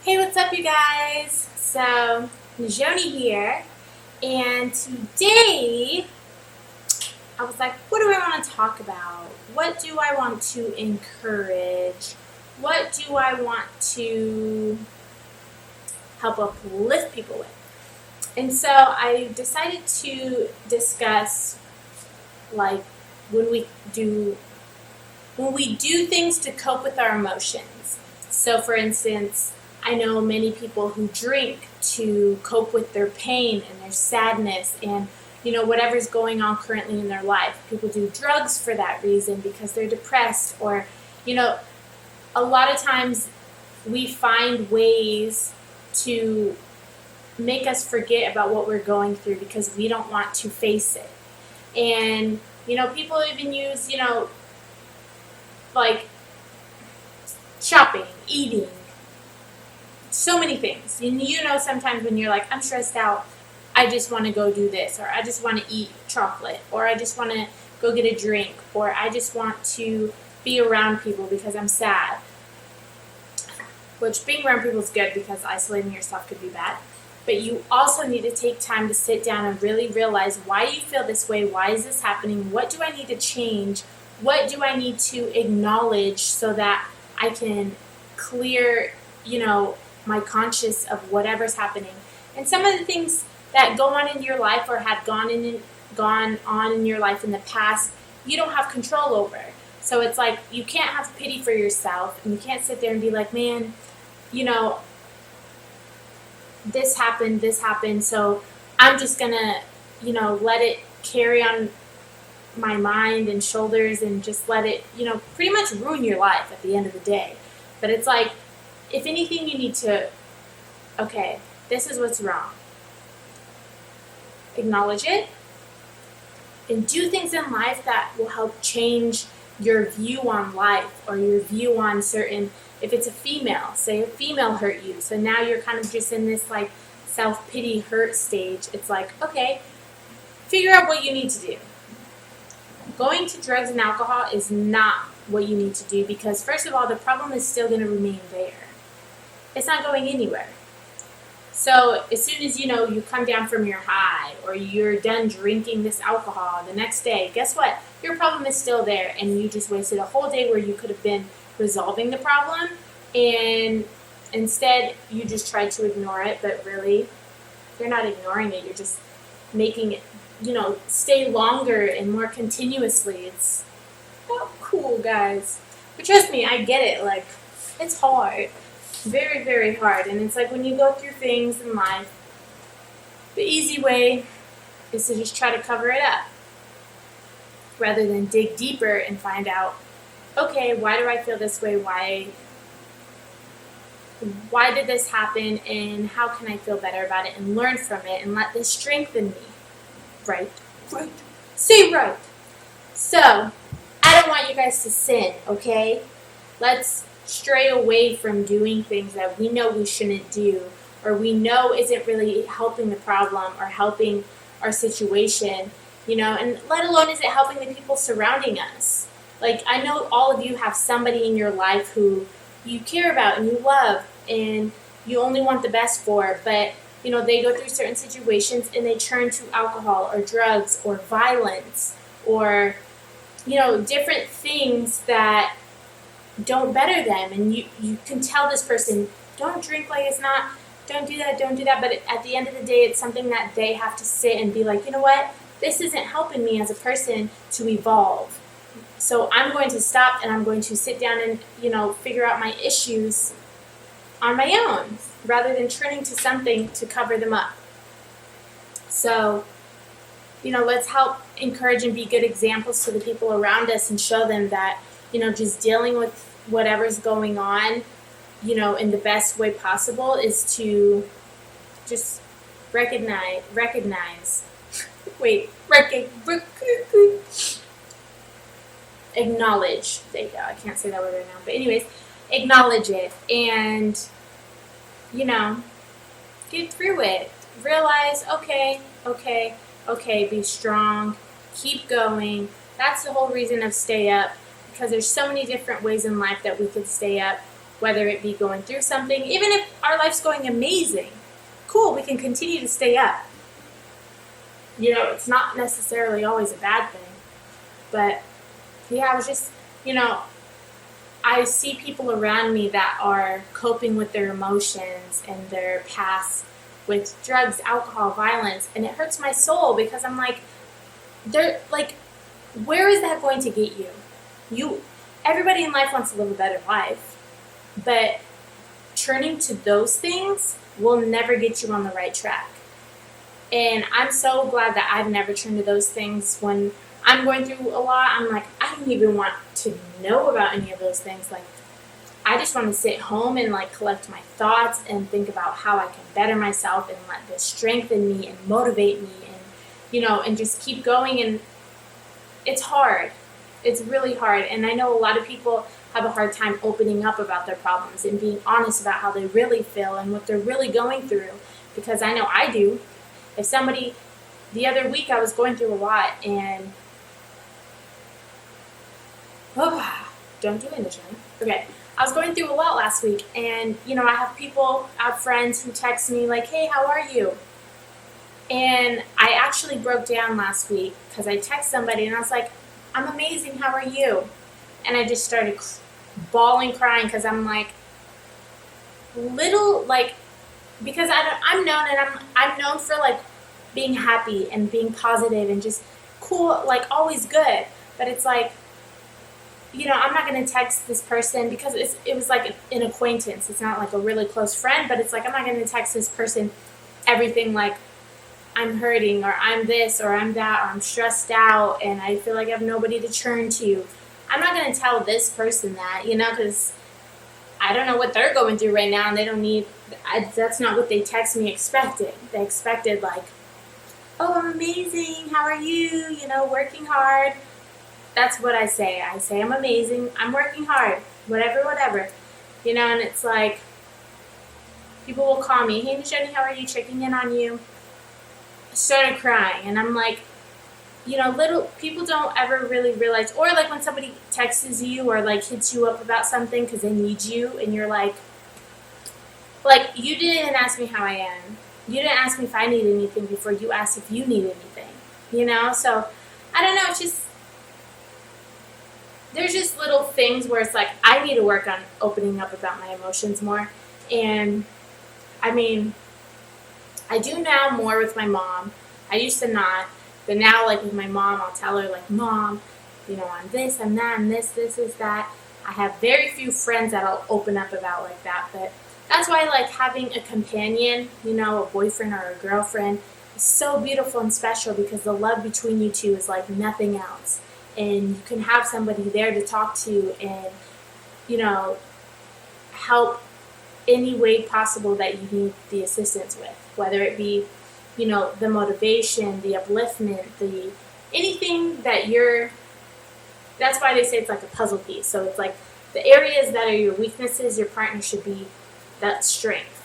Hey, what's up, you guys? So, Nizhoni here, and today I was like, what do I want to talk about? What do I want to encourage? What do I want to help uplift people with? And so I decided to discuss like when we do things to cope with our emotions. So, for instance, I know many people who drink to cope with their pain and their sadness and whatever's going on currently in their life. People do drugs for that reason because they're depressed, or you know a lot of times we find ways to make us forget about what we're going through because we don't want to face it. And people even use like shopping, eating, so many things. And sometimes when you're like, I'm stressed out, I just want to go do this, or I just want to eat chocolate, or I just want to go get a drink, or I just want to be around people because I'm sad. Which being around people is good because isolating yourself could be bad. But you also need to take time to sit down and really realize why you feel this way, why is this happening, what do I need to change, what do I need to acknowledge so that I can clear, my conscience of whatever's happening. And some of the things that go on in your life or have gone on in your life in the past, you don't have control over. So it's like you can't have pity for yourself, and you can't sit there and be like, man, this happened, so I'm just gonna, let it carry on my mind and shoulders and just let it, pretty much ruin your life at the end of the day. But it's like, if anything, you need to, okay, this is what's wrong. Acknowledge it and do things in life that will help change your view on life or your view on certain, if it's a female, say a female hurt you, so now you're kind of just in this like self-pity hurt stage. It's like, okay, figure out what you need to do. Going to drugs and alcohol is not what you need to do because, first of all, the problem is still going to remain there. It's not going anywhere. So as soon as you come down from your high or you're done drinking this alcohol the next day, guess what? Your problem is still there, and you just wasted a whole day where you could have been resolving the problem, and instead you just tried to ignore it. But really, you're not ignoring it. You're just making it, stay longer and more continuously. It's not cool, guys. But trust me, I get it. Like, it's hard. Very, very hard. And it's like when you go through things in life, the easy way is to just try to cover it up rather than dig deeper and find out, okay, why do I feel this way? Why did this happen? And how can I feel better about it and learn from it and let this strengthen me? Right. Say right. So, I don't want you guys to sin, okay? Let's stray away from doing things that we know we shouldn't do, or we know isn't really helping the problem or helping our situation, and let alone is it helping the people surrounding us. Like, I know all of you have somebody in your life who you care about and you love and you only want the best for, but they go through certain situations and they turn to alcohol or drugs or violence or different things that don't better them. And you can tell this person, don't drink, like it's not, don't do that, but at the end of the day, it's something that they have to sit and be like, you know what, this isn't helping me as a person to evolve, so I'm going to stop and I'm going to sit down and figure out my issues on my own rather than turning to something to cover them up. So let's help encourage and be good examples to the people around us and show them that just dealing with whatever's going on, in the best way possible is to just recognize, acknowledge, there you go, I can't say that word right now, but anyways, acknowledge it and, get through it. Realize, okay, be strong, keep going. That's the whole reason of stay up, because there's so many different ways in life that we could stay up. whether it be going through something, even if our life's going amazing, cool, we can continue to stay up. You know, it's not necessarily always a bad thing. But yeah, I was just, you know, I see people around me that are coping with their emotions and their past with drugs, alcohol, violence, and it hurts my soul because I'm like, they're like, where is that going to get you? Everybody in life wants to live a better life, but turning to those things will never get you on the right track. And I'm so glad that I've never turned to those things. When I'm going through a lot, I'm like, I don't even want to know about any of those things. Like, I just want to sit home and like collect my thoughts and think about how I can better myself and let this strengthen me and motivate me and, you know, and just keep going. And it's hard. It's really hard. And I know a lot of people have a hard time opening up about their problems and being honest about how they really feel and what they're really going through, because I know I do. If somebody, the other week I was going through a lot and, don't do it, Nizhoni. Okay. I was going through a lot last week, and, you know, I have friends who text me like, hey, how are you? And I actually broke down last week because I texted somebody and I was like, I'm amazing, how are you? And I just started bawling, crying, because I'm like, because I'm known, and I'm known for like being happy and being positive and just cool, like always good. But it's like, you know, I'm not going to text this person because it was like an acquaintance. It's not like a really close friend, but it's like, I'm not going to text this person everything like I'm hurting or I'm this or I'm that or I'm stressed out and I feel like I have nobody to turn to. I'm not going to tell this person that, you know, because I don't know what they're going through right now, and they don't need, that's not what they text me expecting. They expected like, oh, I'm amazing, how are you, you know, working hard. That's what I say. I say I'm amazing, I'm working hard, whatever, you know. And it's like, people will call me, hey Nizhoni, how are you, checking in on you. I started crying, and I'm like, you know, little people don't ever really realize, or like when somebody texts you or like hits you up about something because they need you, and you're like, you didn't ask me how I am. You didn't ask me if I need anything before you asked if you need anything, you know? So, I don't know, it's just, there's just little things where it's like, I need to work on opening up about my emotions more. And, I mean, I do now more with my mom. I used to not. But now, like, with my mom, I'll tell her, like, Mom, you know, I'm this, I'm that, I'm this is that. I have very few friends that I'll open up about like that. But that's why, like, having a companion, you know, a boyfriend or a girlfriend is so beautiful and special, because the love between you two is like nothing else. And you can have somebody there to talk to and, you know, help any way possible that you need the assistance with, whether it be, you know, the motivation, the upliftment, anything that that's why they say it's like a puzzle piece. So it's like the areas that are your weaknesses, your partner should be that strength,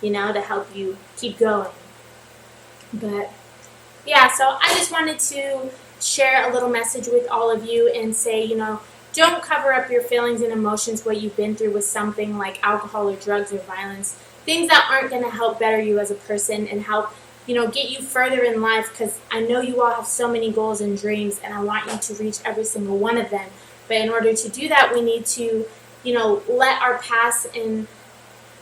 you know, to help you keep going. But yeah, so I just wanted to share a little message with all of you and say, you know, don't cover up your feelings and emotions, what you've been through, with something like alcohol or drugs or violence, things that aren't going to help better you as a person and help, you know, get you further in life, because I know you all have so many goals and dreams, and I want you to reach every single one of them. But in order to do that, we need to, you know, let our past and,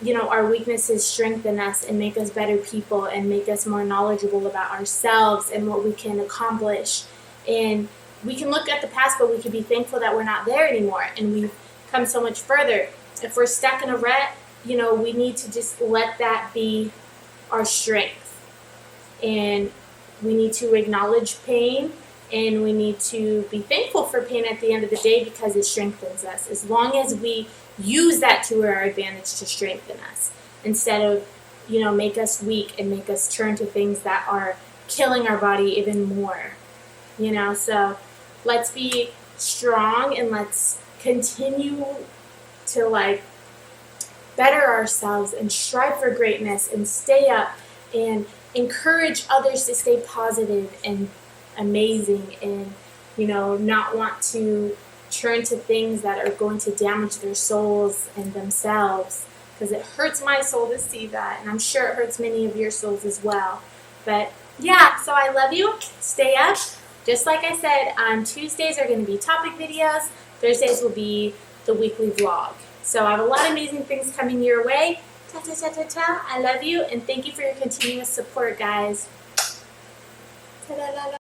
you know, our weaknesses strengthen us and make us better people and make us more knowledgeable about ourselves and what we can accomplish. And we can look at the past, but we can be thankful that we're not there anymore and we've come so much further. If we're stuck in a rut, you know, we need to just let that be our strength. And we need to acknowledge pain, and we need to be thankful for pain at the end of the day, because it strengthens us. As long as we use that to our advantage to strengthen us, instead of, you know, make us weak and make us turn to things that are killing our body even more. You know, so let's be strong and let's continue to like better ourselves and strive for greatness and stay up and encourage others to stay positive and amazing and, you know, not want to turn to things that are going to damage their souls and themselves, because it hurts my soul to see that, and I'm sure it hurts many of your souls as well. But yeah, so I love you. Stay up. Just like I said, Tuesdays are going to be topic videos. Thursdays will be the weekly vlog. So I have a lot of amazing things coming your way. Ta ta ta ta ta. I love you, and thank you for your continuous support, guys. Ta da da da.